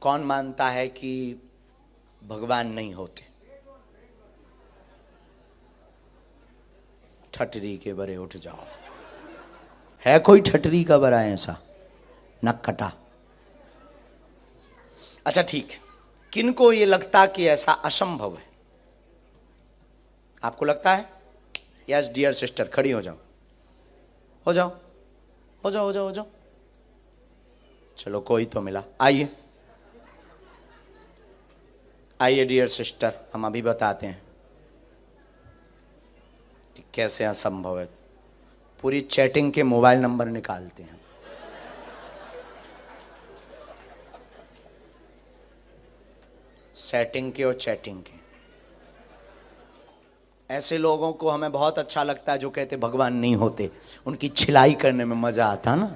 कौन मानता है कि भगवान नहीं होते? ठटरी के बरे उठ जाओ। है कोई ठटरी का बरा ऐसा? नक कटा। अच्छा ठीक, किनको ये लगता कि ऐसा असंभव है? आपको लगता है? यस डियर सिस्टर, खड़ी हो जाओ, हो जाओ, हो जाओ, हो जाओ, हो जाओ। चलो कोई तो मिला। आइए आइए डियर सिस्टर, हम अभी बताते हैं कि कैसे असंभव है। पूरी चैटिंग के मोबाइल नंबर निकालते हैं। सेटिंग के और चैटिंग के। ऐसे लोगों को हमें बहुत अच्छा लगता है जो कहते भगवान नहीं होते। उनकी छिलाई करने में मजा आता ना।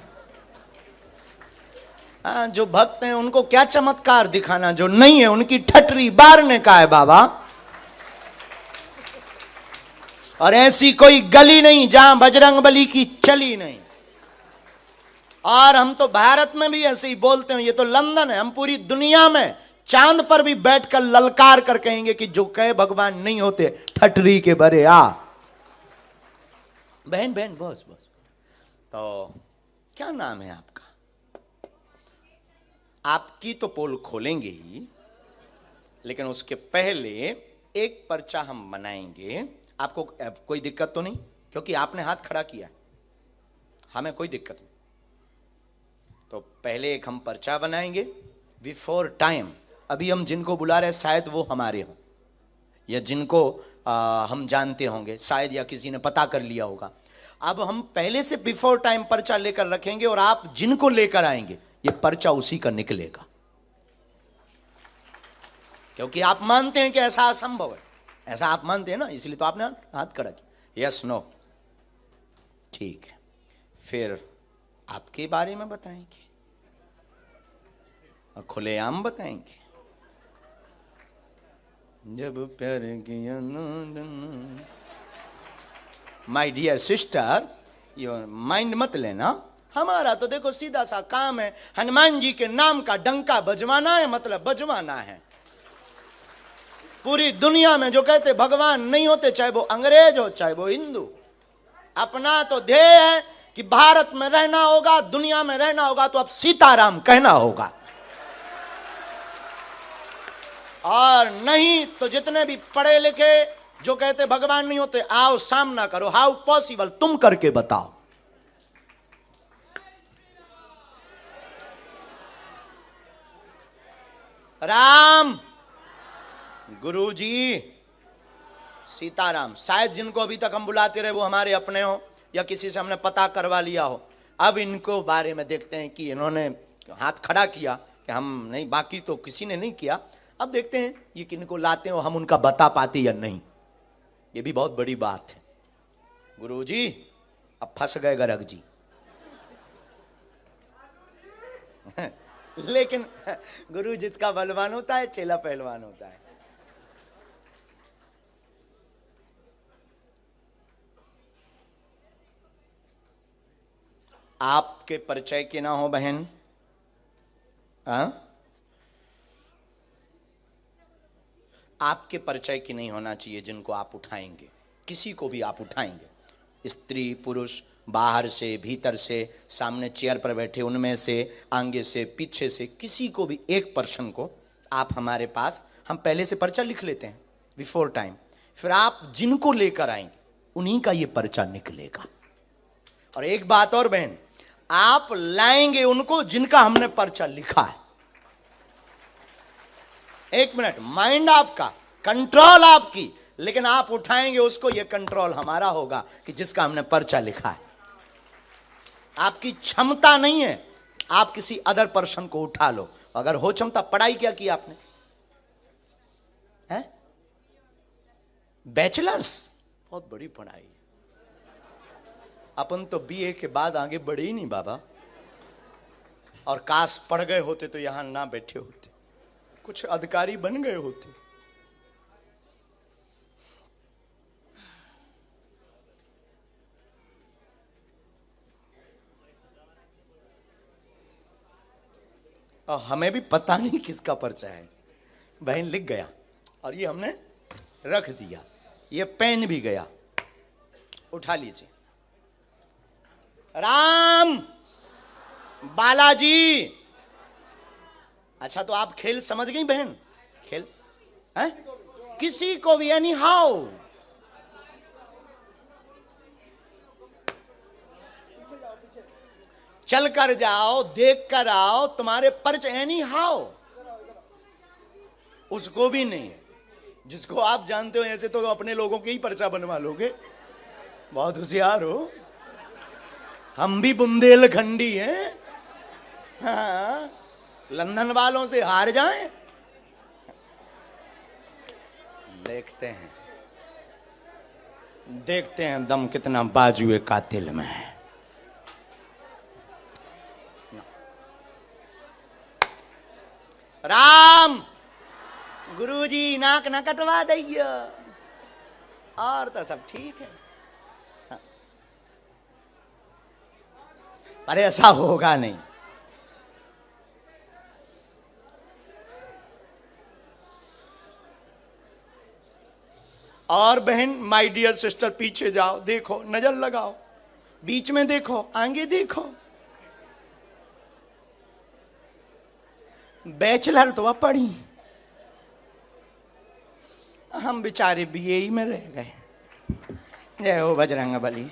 जो भक्त हैं उनको क्या चमत्कार दिखाना, जो नहीं है उनकी ठटरी बारने का है बाबा। और ऐसी कोई गली नहीं जहां बजरंगबली की चली नहीं। और हम तो भारत में भी ऐसे ही बोलते हैं, ये तो लंदन है, हम पूरी दुनिया में चांद पर भी बैठकर ललकार कर कहेंगे कि जो कहे भगवान नहीं होते ठटरी के बरे आ। बहन बहन बस बस। तो क्या नाम है आपका? आपकी तो पोल खोलेंगे ही, लेकिन उसके पहले एक पर्चा हम बनाएंगे। आपको कोई दिक्कत तो नहीं? क्योंकि आपने हाथ खड़ा किया, हमें कोई दिक्कत नहीं। तो पहले एक हम पर्चा बनाएंगे बिफोर टाइम। अभी हम जिनको बुला रहे हैं शायद वो हमारे हों, या जिनको हम जानते होंगे शायद, या किसी ने पता कर लिया होगा। अब हम पहले से बिफोर टाइम पर्चा लेकर रखेंगे और आप जिनको लेकर आएंगे ये पर्चा उसी का निकलेगा। क्योंकि आप मानते हैं कि ऐसा असंभव है, ऐसा आप मानते हैं ना, इसलिए तो आपने हाथ खड़ा किया। Yes no? ठीक है, फिर आपके बारे में बताएंगे और खुलेआम बताएंगे। जब प्यार किया माय डियर सिस्टर, ये माइंड मत लेना। हमारा तो देखो सीधा सा काम है, हनुमान जी के नाम का डंका बजवाना है, मतलब बजवाना है। पूरी दुनिया में जो कहते भगवान नहीं होते, चाहे वो अंग्रेज हो चाहे वो हिंदू, अपना तो ध्येय है कि भारत में रहना होगा, दुनिया में रहना होगा, तो अब सीताराम कहना होगा। और नहीं तो जितने भी पढ़े लिखे जो कहते भगवान नहीं होते, आओ सामना करो। हाउ पॉसिबल, तुम करके बताओ। राम, गुरुजी, सीताराम। शायद जिनको अभी तक हम बुलाते रहे वो हमारे अपने हो, या किसी से हमने पता करवा लिया हो। अब इनको बारे में देखते हैं कि इन्होंने हाथ खड़ा किया कि हम नहीं, बाकी तो किसी ने नहीं किया। अब देखते हैं ये किनको लाते हो, हम उनका बता पाते या नहीं, ये भी बहुत बड़ी बात है। गुरुजी अब फंस गए गर्ग जी। लेकिन गुरु जिसका बलवान होता है चेला पहलवान होता है। आपके परिचय के ना हो बहन, आपके परिचय की नहीं होना चाहिए जिनको आप उठाएंगे। किसी को भी आप उठाएंगे, स्त्री पुरुष, बाहर से भीतर से, सामने चेयर पर बैठे उनमें से, आगे से पीछे से, किसी को भी एक पर्सन को आप हमारे पास, हम पहले से पर्चा लिख लेते हैं बिफोर टाइम। फिर आप जिनको लेकर आएंगे उन्हीं का ये पर्चा निकलेगा। और एक बात और बहन, आप लाएंगे उनको जिनका हमने पर्चा लिखा है। एक मिनट, माइंड आपका, कंट्रोल आपकी, लेकिन आप उठाएंगे उसको, यह कंट्रोल हमारा होगा कि जिसका हमने पर्चा लिखा है। आपकी क्षमता नहीं है, आप किसी अदर पर्सन को उठा लो। अगर हो क्षमता, पढ़ाई क्या की आपने? है बैचलर्स, बहुत बड़ी पढ़ाई। अपन तो बीए के बाद आगे बढ़े ही नहीं बाबा। और काश पढ़ गए होते तो यहां ना बैठे होते, कुछ अधिकारी बन गए होते। और हमें भी पता नहीं किसका पर्चा है। बहन लिख गया और ये हमने रख दिया, ये पेन भी गया। उठा लीजिए। राम बालाजी। अच्छा तो आप खेल समझ गई बहन? खेल है किसी को भी, एनी हाउ। चल कर जाओ, देख कर आओ, तुम्हारे पर्च एनी हाउ। उसको भी नहीं, जिसको आप जानते हो ऐसे तो अपने लोगों के ही पर्चा बनवा लोगे। बहुत होशियार हो। हम भी बुंदेलखंडी हैं। हाँ, लंदन वालों से हार जाएं। देखते हैं दम कितना बाजुए कातिल में है। राम गुरुजी नाक ना कटवा दइए, और तो सब ठीक है। पर ऐसा होगा नहीं। और बहन, माय डियर सिस्टर, पीछे जाओ, देखो, नजर लगाओ, बीच में देखो, आगे देखो। बैचलर तो अब पढ़ी, हम बेचारे बीए में रह गए। जय हो बजरंग बली।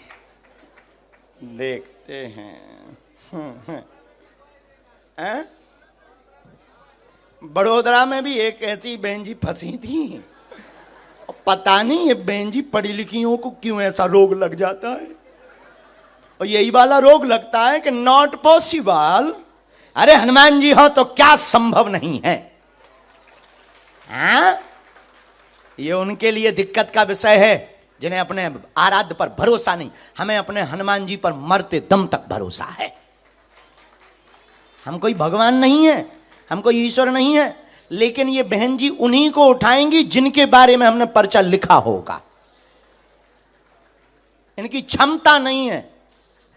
देखते हैं। बड़ोदरा में भी एक ऐसी बहन जी फंसी थी। पता नहीं ये बहन जी पढ़ी लिखियों को क्यों ऐसा रोग लग जाता है, और यही वाला रोग लगता है कि नॉट पॉसिबल। अरे हनुमान जी हो तो क्या संभव नहीं है? हाँ? ये उनके लिए दिक्कत का विषय है जिन्हें अपने आराध्य पर भरोसा नहीं। हमें अपने हनुमान जी पर मरते दम तक भरोसा है। हम कोई भगवान नहीं है, हम कोई ईश्वर नहीं है, लेकिन ये बहन जी उन्हीं को उठाएंगी जिनके बारे में हमने पर्चा लिखा होगा। इनकी क्षमता नहीं है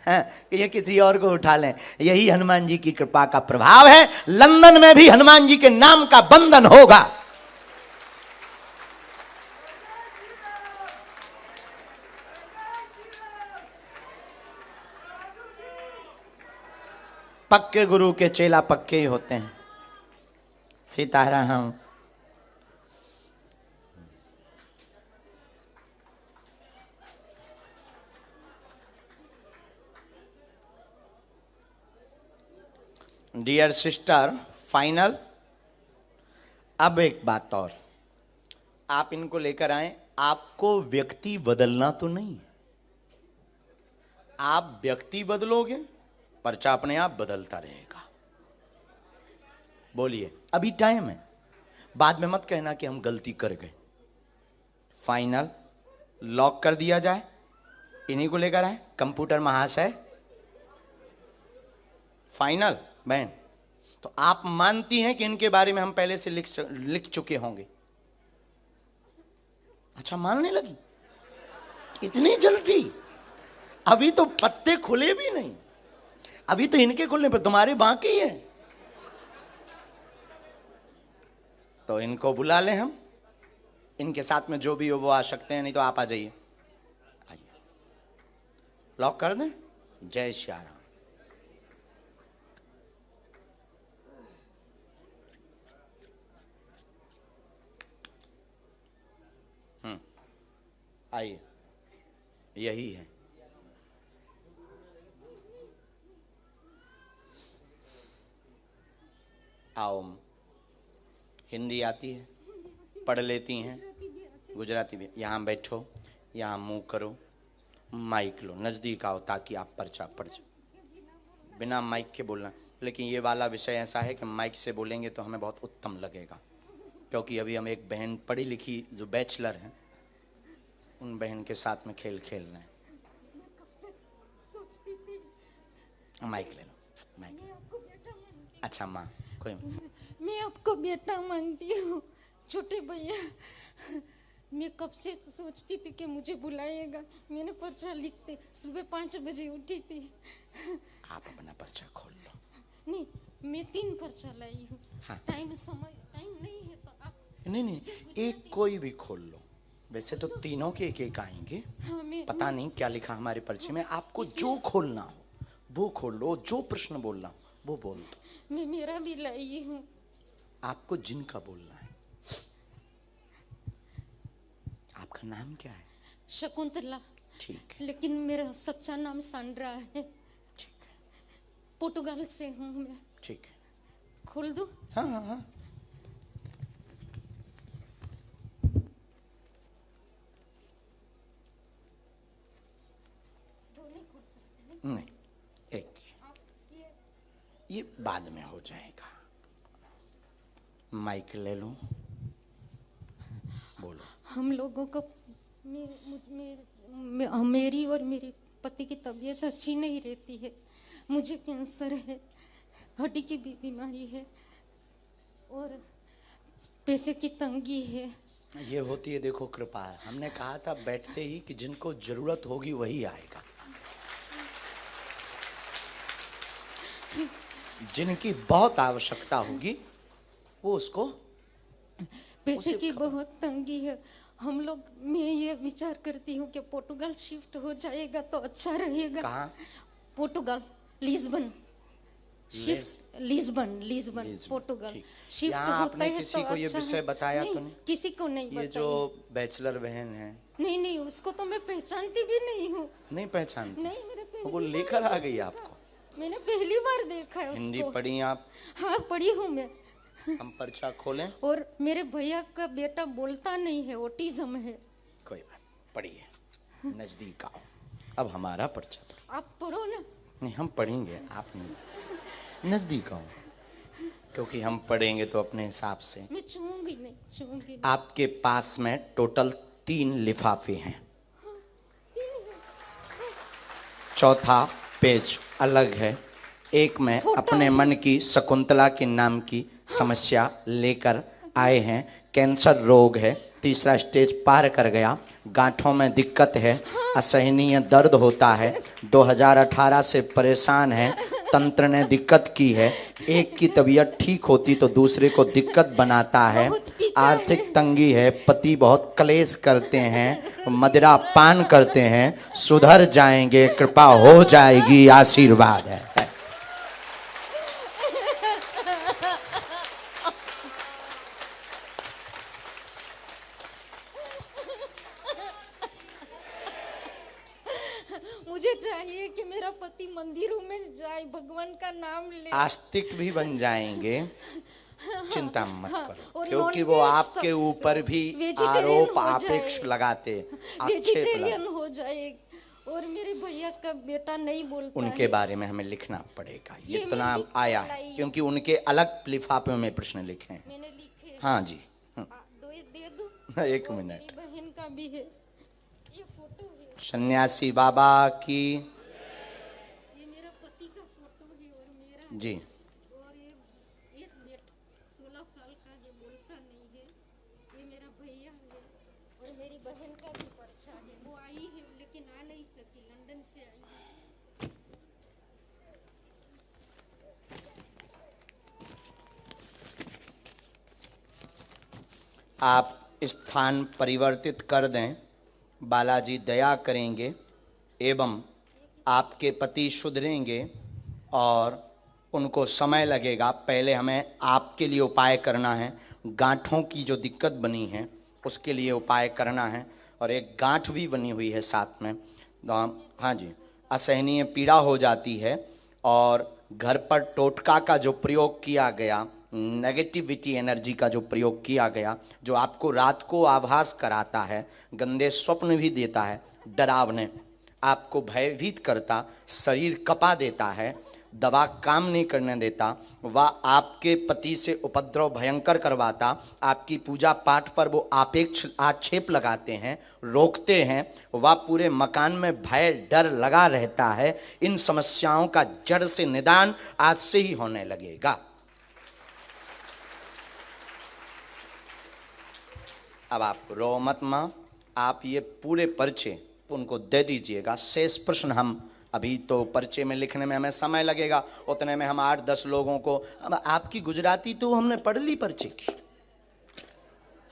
कि ये किसी और को उठा लें। यही हनुमान जी की कृपा का प्रभाव है। लंदन में भी हनुमान जी के नाम का बंधन होगा। पक्के गुरु के चेला पक्के ही होते हैं। सीताराम। Dear sister, final. अब एक बात और, आप इनको लेकर आए, आपको व्यक्ति बदलना तो नहीं। आप व्यक्ति बदलोगे, पर्चा अपने आप बदलता रहेगा। बोलिए, अभी टाइम है, बाद में मत कहना कि हम गलती कर गए। फाइनल लॉक कर दिया जाए। इन्हीं को लेकर आए, कंप्यूटर महाशय। फाइनल बहन, तो आप मानती हैं कि इनके बारे में हम पहले से लिख चुके होंगे? अच्छा, मानने लगी इतनी जल्दी? अभी तो पत्ते खुले भी नहीं, अभी तो इनके खुलने पर तुम्हारे बाकी है। तो इनको बुला लें हम, इनके साथ में जो भी हो वो आ सकते हैं, नहीं तो आप आ जाइए। आइए, लॉक कर दें। जय श्री राम। आइए, यही है। आओ, हिंदी आती है, पढ़ लेती हैं, गुजराती भी। यहाँ बैठो, यहाँ मुंह करो, माइक लो, नज़दीक आओ ताकि आप पर्चा पढ़ जाओ। बिना माइक के बोलना, लेकिन ये वाला विषय ऐसा है कि माइक से बोलेंगे तो हमें बहुत उत्तम लगेगा, क्योंकि अभी हम एक बहन पढ़ी लिखी जो बैचलर हैं, उन बहन के साथ में खेल खेलना है। माइक ले लो, माइक ले लो। अच्छा माँ, कोई मैं आपको बेटा मानती हूँ छोटे भैया। मैं कब से सोचती थी कि मुझे बुलाएगा। मैंने पर्चा लिखते सुबह 5 बजे उठी थी। आप अपना पर्चा खोल लो। नहीं, मैं 3 पर्चा लाई हूँ। हाँ। टाइम नहीं है तो आप। नहीं, एक कोई भी खोल लो। वैसे तो तीनों के एक आएंगे। हाँ, पता नहीं क्या लिखा हमारे पर्चे में, आपको जो खोलना हो वो खोल लो, जो प्रश्न बोलना हो वो बोल दो। मैं मेरा भी लाई हूँ। आपको जिनका बोलना है। आपका नाम क्या है? शकुंतला। ठीक है, लेकिन मेरा सच्चा नाम सांड्रा है। ठीक है, पोर्टुगाल से हूँ मैं। ठीक है। खोल दो। हाँ हाँ हाँ। नहीं, एक ये बाद में हो जाएगा। माइक ले लो, बोलो। हम लोगों को मेरी और मेरे पति की तबीयत अच्छी नहीं रहती है। मुझे कैंसर है, हड्डी की भी बीमारी है और पैसे की तंगी है। ये होती है, देखो कृपा। हमने कहा था बैठते ही कि जिनको जरूरत होगी वही आएगा। जिनकी बहुत आवश्यकता होगी वो उसको। पैसे की बहुत तंगी है। हम लोग, मैं ये विचार करती हूँ कि पोर्टुगाल शिफ्ट हो जाएगा तो अच्छा रहेगा। कहाँ? पोर्टुगाल, लिस्बन। शिफ्ट लिस्बन पोर्टुगाल शिफ्ट यहाँ होता आपने है किसी तो को ये अच्छा विषय है। बताया नहीं, तो नहीं? किसी को नहीं ये बताया। जो बैचलर बहन है, नहीं, उसको तो मैं पहचानती भी नहीं हूँ। नहीं पहचानती? नहीं, मेरे वो पहली लेकर बार आ गई देखा। आपको? मैंने पहली बार देखा है उसको। हिंदी पढ़ी आप? हाँ, पढ़ी हूँ मैं। हम पर्चा खोलें? और मेरे भैया का बेटा बोलता नहीं है, ऑटिज्म है। कोई बात, पढ़िए, नजदीक आओ। अब हमारा पर्चा पढ़ो। आप पढ़ो ना। नहीं, हम पढ़ेंगे, आप नहीं। नजदीक आओ, क्योंकि हम पढ़ेंगे तो अपने हिसाब से। मैं छूंगी नहीं। आपके पास में टोटल 3 लिफाफे हैं। चौथा पेज अलग है। एक में अपने मन की शकुंतला के नाम की समस्या लेकर आए हैं। कैंसर रोग है, तीसरा स्टेज पार कर गया, गांठों में दिक्कत है, असहनीय दर्द होता है, 2018 से परेशान है, तंत्र ने दिक्कत की है, एक की तबीयत ठीक होती तो दूसरे को दिक्कत बनाता है, आर्थिक तंगी है, पति बहुत क्लेश करते हैं, मदिरा पान करते हैं, सुधर जाएंगे, कृपा हो जाएगी, आशीर्वाद है। मुझे चाहिए कि मेरा पति मंदिरों में जाए, भगवान का नाम ले। आस्तिक भी बन जाएंगे, चिंता मत करो, और क्योंकि वो आपके ऊपर भी आरोप आपेक्ष लगाते, वेजिटेरियन हो जाए। और मेरे भैया का बेटा नहीं बोलता उनके है। बारे में हमें लिखना पड़ेगा। ये ये इतना मैंने आया है लाई। क्योंकि उनके अलग लिफाफे में प्रश्न लिखे हैं। मैंने लिखे। हाँ जी। दे दो। एक और मिनट। मेरी बहन का भी है, ये फोटो है। सन्यासी बाबा की ये मेरा पति का फोटो है और मेरा जी। और ये 16 साल का, ये बोलता नहीं है। ये मेरा भैया है और मेरी बहन का भी पर्चा है। वो आई है लेकिन आ नहीं सकी, लंदन से आई है। आप स्थान परिवर्तित कर दें, बालाजी दया करेंगे एवं आपके पति सुधरेंगे और उनको समय लगेगा। पहले हमें आपके लिए उपाय करना है, गांठों की जो दिक्कत बनी है उसके लिए उपाय करना है। और एक गांठ भी बनी हुई है साथ में। हाँ जी, असहनीय पीड़ा हो जाती है और घर पर टोटका का जो प्रयोग किया गया, नेगेटिविटी एनर्जी का जो प्रयोग किया गया, जो आपको रात को आभास कराता है, गंदे स्वप्न भी देता है, डरावने, आपको भयभीत करता, शरीर कपा देता है, दवा काम नहीं करने देता, वह आपके पति से उपद्रव भयंकर करवाता, आपकी पूजा पाठ पर वो आपेक्ष आक्षेप लगाते हैं, रोकते हैं, वह पूरे मकान में भय डर लगा रहता है। इन समस्याओं का जड़ से निदान आज से ही होने लगेगा। अब आप रो मत मां, आप ये पूरे पर्चे उनको दे दीजिएगा। शेष प्रश्न हम अभी तो पर्चे में लिखने में हमें समय लगेगा, उतने में हम 8-10 लोगों को। अब आपकी गुजराती तो हमने पढ़ ली पर्चे की,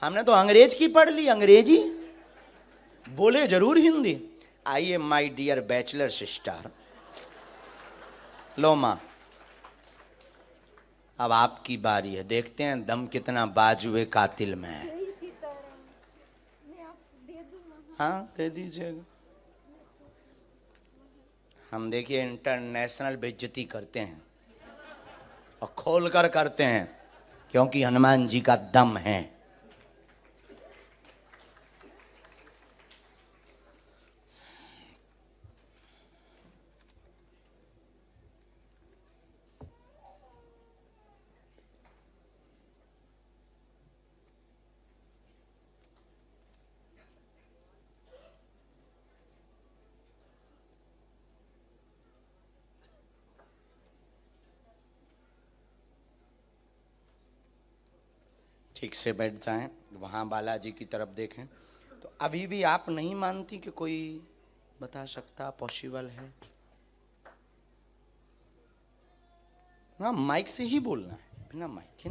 हमने तो अंग्रेज की पढ़ ली, अंग्रेजी बोले जरूर हिंदी। आइए माय डियर बैचलर सिस्टर, लो मां अब आपकी बारी है, देखते हैं दम कितना बाजुए कातिल में है। मैं आपको दे दूँ माँ? हाँ दे दीजिएगा। हम देखिए इंटरनेशनल बेइज्जती करते हैं और खोल कर करते हैं, क्योंकि हनुमान जी का दम है। ठीक से बैठ जाएं, वहां बालाजी की तरफ देखें। तो अभी भी आप नहीं मानती कि कोई बता सकता पॉसिबल है? हाँ माइक से ही बोलना है, बिना माइक के।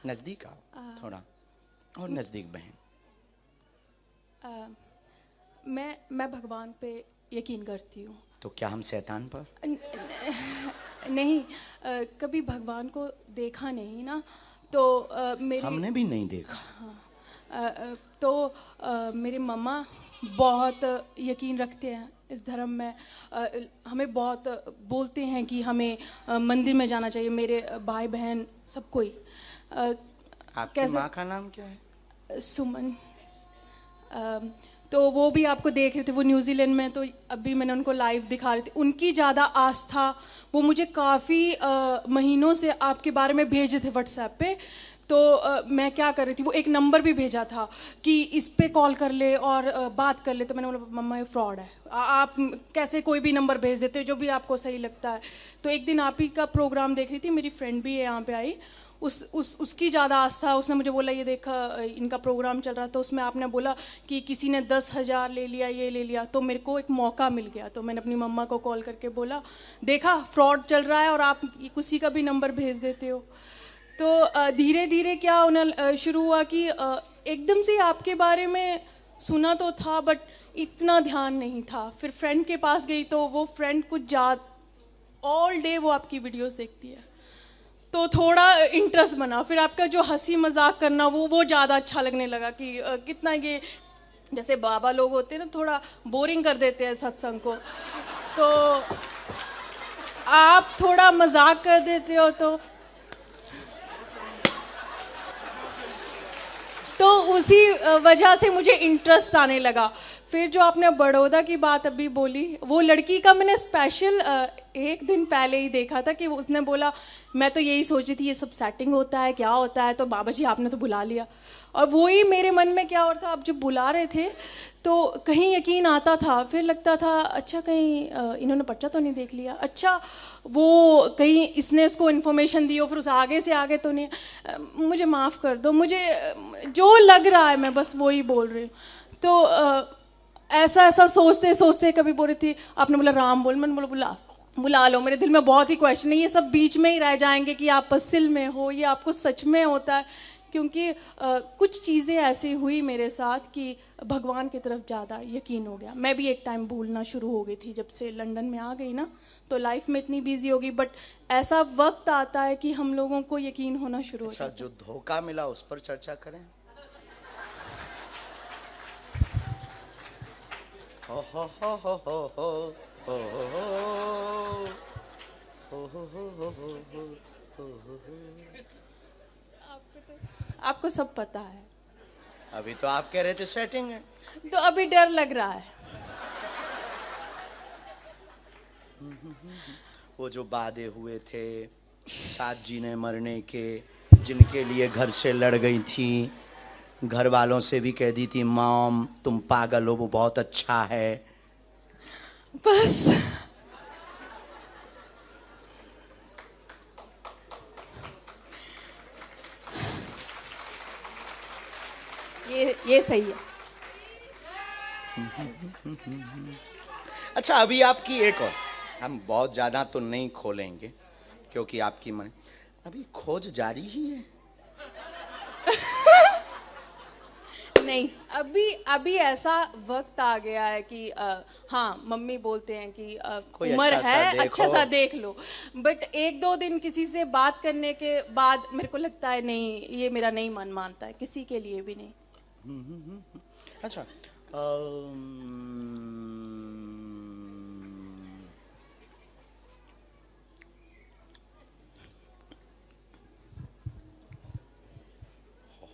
नजदीक आओ थोड़ा और नजदीक बहन। मैं भगवान पे यकीन करती हूँ। तो क्या हम शैतान पर? नहीं, कभी भगवान को देखा नहीं ना, तो मेरी हमने भी नहीं देखा। तो मेरे मम्मा बहुत यकीन रखते हैं इस धर्म में। हमें बहुत बोलते हैं कि हमें मंदिर में जाना चाहिए, मेरे भाई बहन सब कोई। आपकी माँ का नाम क्या है? सुमन। तो वो भी आपको देख रहे थे, वो न्यूजीलैंड में, तो अभी मैंने उनको लाइव दिखा रही थी। उनकी ज़्यादा आस्था, वो मुझे काफ़ी महीनों से आपके बारे में भेजे थे व्हाट्सएप पे। तो मैं क्या कर रही थी, वो एक नंबर भी भेजा था कि इस पे कॉल कर ले और बात कर ले। तो मैंने बोला मम्मा ये फ्रॉड है, आप कैसे कोई भी नंबर भेज देते हो जो भी आपको सही लगता है। तो एक दिन आप ही का प्रोग्राम देख रही थी, मेरी फ्रेंड भी यहाँ पे आई, उसकी ज़्यादा आस्था। उसने मुझे बोला ये देखा इनका प्रोग्राम चल रहा, तो उसमें आपने बोला कि किसी ने 10,000 ले लिया, ये ले लिया। तो मेरे को एक मौका मिल गया, तो मैंने अपनी मम्मा को कॉल करके बोला देखा फ्रॉड चल रहा है और आप किसी का भी नंबर भेज देते हो। तो धीरे धीरे क्या उन्हें शुरू हुआ कि एकदम से आपके बारे में सुना तो था बट इतना ध्यान नहीं था। फिर फ्रेंड के पास गई तो वो फ्रेंड कुछ ऑल डे वो आपकी वीडियोस देखती है, तो थोड़ा इंटरेस्ट बना। फिर आपका जो हंसी मजाक करना वो ज़्यादा अच्छा लगने लगा कि कितना ये जैसे बाबा लोग होते हैं ना, थोड़ा बोरिंग कर देते हैं सत्संग को, तो आप थोड़ा मजाक कर देते हो, तो उसी वजह से मुझे इंटरेस्ट आने लगा। फिर जो आपने बड़ौदा की बात अभी बोली, वो लड़की का मैंने स्पेशल एक दिन पहले ही देखा था कि उसने बोला मैं तो यही सोची थी ये सब सेटिंग होता है, क्या होता है, तो बाबा जी आपने तो बुला लिया। और वही मेरे मन में क्या हो रहा था, आप जब बुला रहे थे तो कहीं यकीन आता था, फिर लगता था अच्छा कहीं इन्होंने पर्चा तो नहीं देख लिया, अच्छा वो कहीं इसने उसको इन्फॉर्मेशन दी हो, फिर उस आगे से आगे तो नहीं। मुझे माफ़ कर दो, मुझे जो लग रहा है मैं बस वही बोल रही हूँ। तो ऐसा सोचते सोचते कभी बोल रही थी, आपने बोला राम बोल, मैंने बोला बुला लो। मेरे दिल में बहुत ही क्वेश्चन है, ये सब बीच में ही रह जाएंगे कि आप पसिल में हो, ये आपको सच में होता है, क्योंकि कुछ चीज़ें ऐसी हुई मेरे साथ कि भगवान की तरफ ज़्यादा यकीन हो गया। मैं भी एक टाइम भूलना शुरू हो गई थी, जब से लंदन में आ गई ना, तो लाइफ में इतनी बिजी हो गई, बट ऐसा वक्त आता है कि हम लोगों को यकीन होना शुरू हो जाता है। जो धोखा मिला उस पर चर्चा करें। हो हो हो हो हो हो हो हो हो हो। आपको सब पता है। अभी तो आप कह रहे थे सेटिंग है, तो अभी डर लग रहा है। वो जो वादे हुए थे साथ जीने मरने के, जिनके लिए घर से लड़ गई थी, घर वालों से भी कह दी थी मॉम तुम पागल हो, वो बहुत अच्छा है, बस ये सही है। अच्छा अभी आपकी एक और हम बहुत ज्यादा तो नहीं खोलेंगे क्योंकि आपकी मन अभी खोज जारी ही है। नहीं, अभी ऐसा वक्त आ गया है कि हाँ, मम्मी बोलते हैं कि कोई उम्र अच्छा सा है, देखो। अच्छा सा देख लो। बट एक दो दिन किसी से बात करने के बाद मेरे को लगता है नहीं, ये मेरा नहीं मन मानता है, किसी के लिए भी नहीं। अच्छा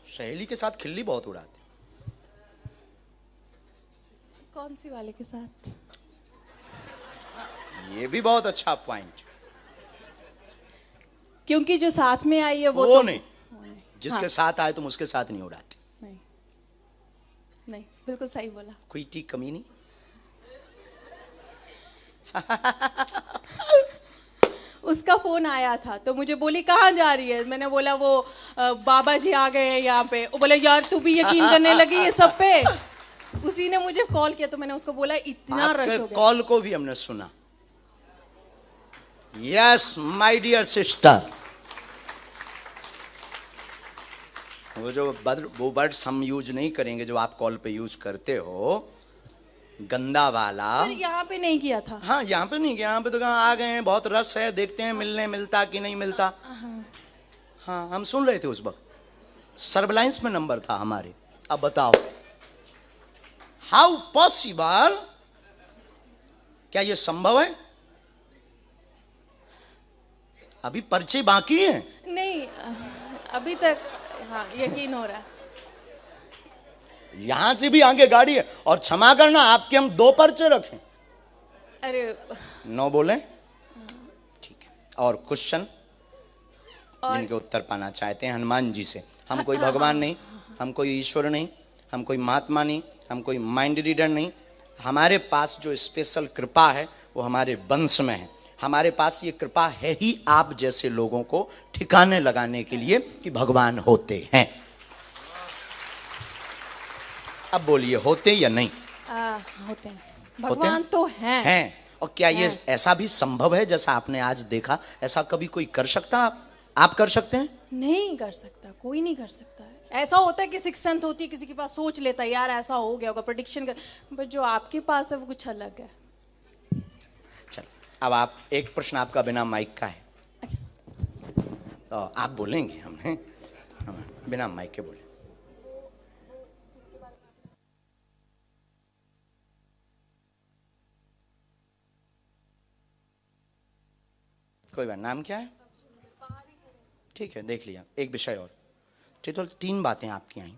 सहेली के साथ खिल्ली बहुत उड़ाते। कौन सी वाले के साथ? ये भी बहुत अच्छा पॉइंट। क्योंकि जो साथ में आई है वो तो नहीं, जिसके हाँ। साथ आए तुम उसके साथ नहीं उड़ाते। नहीं, नहीं, बिल्कुल सही बोला। कोई टीक कमी नहीं। उसका फोन आया था तो मुझे बोली कहाँ जा रही है। मैंने बोला वो बाबा जी आ गए हैं यहाँ पे। वो बोले यार तू भी यकीन करने लगी ये सब पे। उसी ने मुझे कॉल किया तो मैंने उसको बोला इतना रश आपके हो गया। कॉल को भी हमने सुना। यस माय डियर सिस्टर, वो वर्ड्स हम यूज नहीं करेंगे जो आप कॉल पे यूज करते हो, गंदा वाला। पर यहाँ पे नहीं किया था। हाँ यहाँ पे नहीं, यहाँ पे तो कहाँ आ गए हैं, बहुत रस है, देखते हैं मिलने मिलता कि नहीं मिलता। हाँ हम सुन रहे थे उस वक्त, सर्विलांस में नंबर था हमारे। अब बताओ हाउ पॉसिबल, क्या ये संभव है? अभी पर्चे बाकी हैं। नहीं, अभी तक हाँ यकीन हो रहा है। यहां से भी आगे गाड़ी है। और क्षमा करना आपके हम 2 पर्चे रखें। अरे 9 बोले ठीक है। और क्वेश्चन और जिनके उत्तर पाना चाहते हैं हनुमान जी से। हम कोई भगवान नहीं, हम कोई ईश्वर नहीं, हम कोई महात्मा नहीं, हम कोई माइंड रीडर नहीं। हमारे पास जो स्पेशल कृपा है वो हमारे वंश में है। हमारे पास ये कृपा है ही आप जैसे लोगों को ठिकाने लगाने के लिए कि भगवान होते हैं। अब बोलिए होते या नहीं? होते हैं, भगवान तो हैं। और क्या ये ऐसा भी संभव है जैसा आपने आज देखा? ऐसा कभी कोई कर सकता? आप कर सकते हैं? नहीं कर सकता, कोई नहीं कर सकता है। ऐसा होता है कि सिक्स सेंथ होती है, किसी के पास सोच लेता है यार ऐसा हो गया होगा, प्रेडिक्शन कर। बट जो आपके पास है वो कुछ अलग है। चल अब आप, एक प्रश्न आपका बिना माइक का है। अच्छा, तो आप बोलेंगे, हम बिना माइक के बोले। कोई बात, नाम क्या है? ठीक है, देख लिया। एक विषय और, ठीक है। 3 बातें आपकी आई।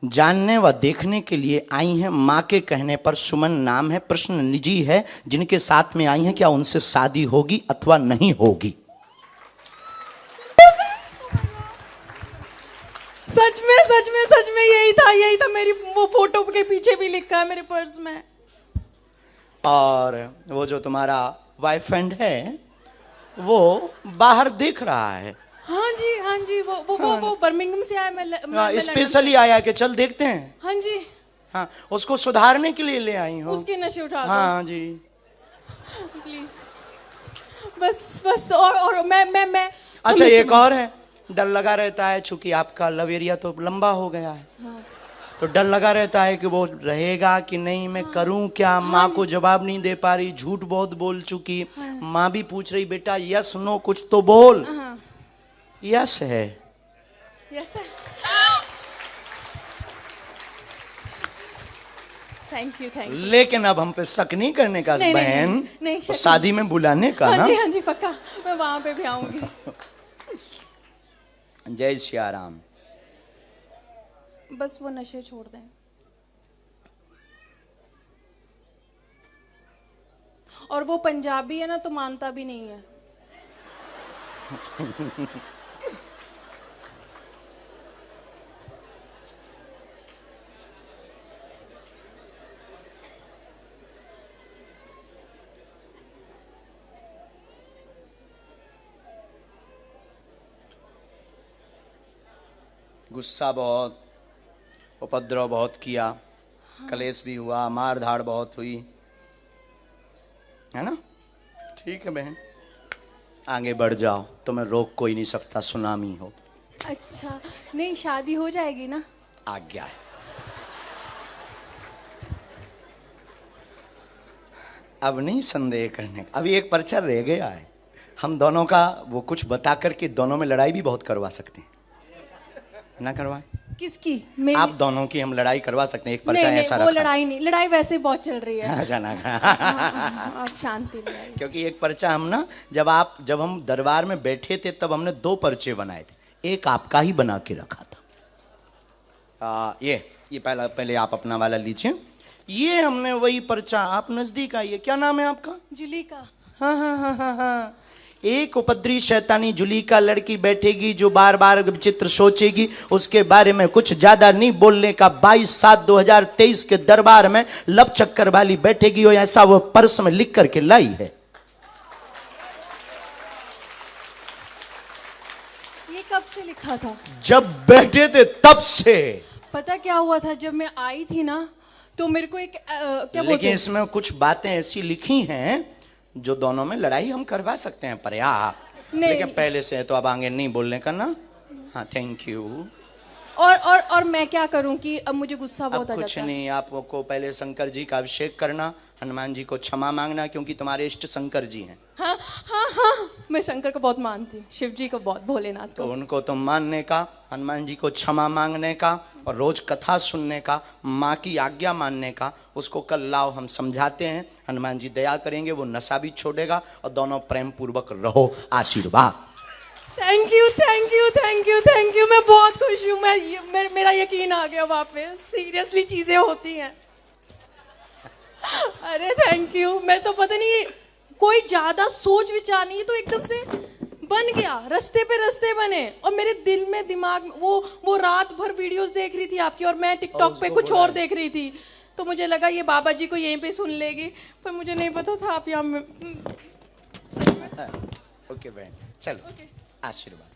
जानने व देखने के लिए आई हैं। माँ के कहने पर सुमन नाम है। प्रश्न निजी है। जिनके साथ में आई हैं क्या उनसे शादी होगी अथवा नहीं होगी? सच में यही था। मेरी वो फोटो के पीछे भी लिखा है मेरे पर्स में। और वो जो तुम्हारा बॉयफ्रेंड है वो बाहर देख रहा है। हाँ जी, वो बर्मिंघम से आया। मैं स्पेशली आया कि चल देखते हैं। हाँ जी, हाँ, उसको सुधारने के लिए ले आई हो। उसके नशे उठा दो। हाँ जी, प्लीज। बस और मैं अच्छा एक और है। डर लगा रहता है चूंकि आपका लव एरिया तो लंबा हो गया है। हाँ। तो डर लगा रहता है कि वो रहेगा कि नहीं, मैं करूं क्या। माँ को जवाब नहीं दे पा रही, झूठ बहुत बोल चुकी। माँ भी पूछ रही बेटा यस नो कुछ तो बोल। यस है। यस है। Thank you. लेकिन अब हम पे शक नहीं करने का बहन, नहीं, तो शादी में बुलाने का ना। हाँ जी पक्का, मैं वहां पे भी आऊंगी। जय श्री राम। बस वो नशे छोड़ दें। और वो पंजाबी है ना तो मानता भी नहीं है। गुस्सा बहुत, उपद्रव बहुत किया। हाँ। कलेश भी हुआ, मार धाड़ बहुत हुई, है ना? ठीक है बहन, आगे बढ़ जाओ, तुम्हें रोक कोई नहीं सकता, सुनामी हो। अच्छा, नहीं शादी हो जाएगी ना? आज्ञा है। अब नहीं संदेह करने का, अभी एक पर्चा रह गया है, हम दोनों का वो कुछ बता करके दोनों में लड़ाई भी बहुत करवा सकते हैं, ना करवाएं? किसकी? मेरी? आप दोनों की हम लड़ाई करवा सकते हैं, एक पर्चा नहीं, ऐसा नहीं, वो रखा। लड़ाई नहीं, लड़ाई वैसे ही बहुत चल रही है। अच्छा ना आप शांति लगाइए। क्योंकि एक पर्चा हम ना, जब हम दरबार में बैठे थे तब हमने 2 पर्चे बनाए थे, एक आपका ही बना के रखा था। ये पहले आप अपना वाला लीजिए। ये हमने वही पर्चा, आप नजदीक आइए, क्या नाम है आपका? जुलीका। हाँ हाँ हाँ हाँ हाँ। एक उपद्री शैतानी जुलीका लड़की बैठेगी जो बार बार विचित्र सोचेगी, उसके बारे में कुछ ज्यादा नहीं बोलने का। 22/7/2023 के दरबार में लब चक्कर वाली बैठेगी, और ऐसा वो पर्स में लिख करके लाई है। ये कब से लिखा था? जब बैठे थे तब से। पता क्या हुआ था, जब मैं आई थी ना तो मेरे को एक क्या बोलते लेकिन हैं? इसमें कुछ बातें ऐसी लिखी हैं जो दोनों में लड़ाई हम करवा सकते हैं पर्याप्त। नहीं, लेकिन नहीं। पहले से है तो अब आगे नहीं बोलने का ना। हाँ, थैंक यू। और मैं क्या करूं कि अब मुझे गुस्सा बहुत अब आ कुछ जाता है। नहीं, आपको पहले शंकर जी का अभिषेक करना, हनुमान जी को क्षमा मांगना, क्योंकि तुम्हारे इष्ट शंकर जी हैं। हाँ हाँ हाँ, मैं शंकर को बहुत मानती हूँ, शिव जी को बहुत, भोलेनाथ तो को। उनको तुम मानने का, हनुमान जी को क्षमा मांगने का, और रोज कथा सुनने का, माँ की आज्ञा मानने का। उसको कल लाओ, हम समझाते हैं, हनुमान जी दया करेंगे, वो नशा भी छोड़ेगा, और दोनों प्रेम पूर्वक रहो। आशीर्वाद। Thank you thank you thank you thank you, मैं बहुत खुश हूँ। मेरा यकीन आ गया वापस, सीरियसली चीजें होती हैं। अरे थैंक यू, मैं तो पता नहीं, कोई ज्यादा सोच विचार नहीं, तो एकदम से बन गया, रास्ते पे रास्ते बने। और मेरे दिल में, दिमाग में, वो रात भर वीडियोस देख रही थी आपकी, और मैं टिकटॉक पे कुछ और देख रही थी, तो मुझे लगा ये बाबा जी को यहीं पे सुन लेगी, पर मुझे नहीं पता था आप यहाँ में। ओके बहन, चलो। आशीर्वाद।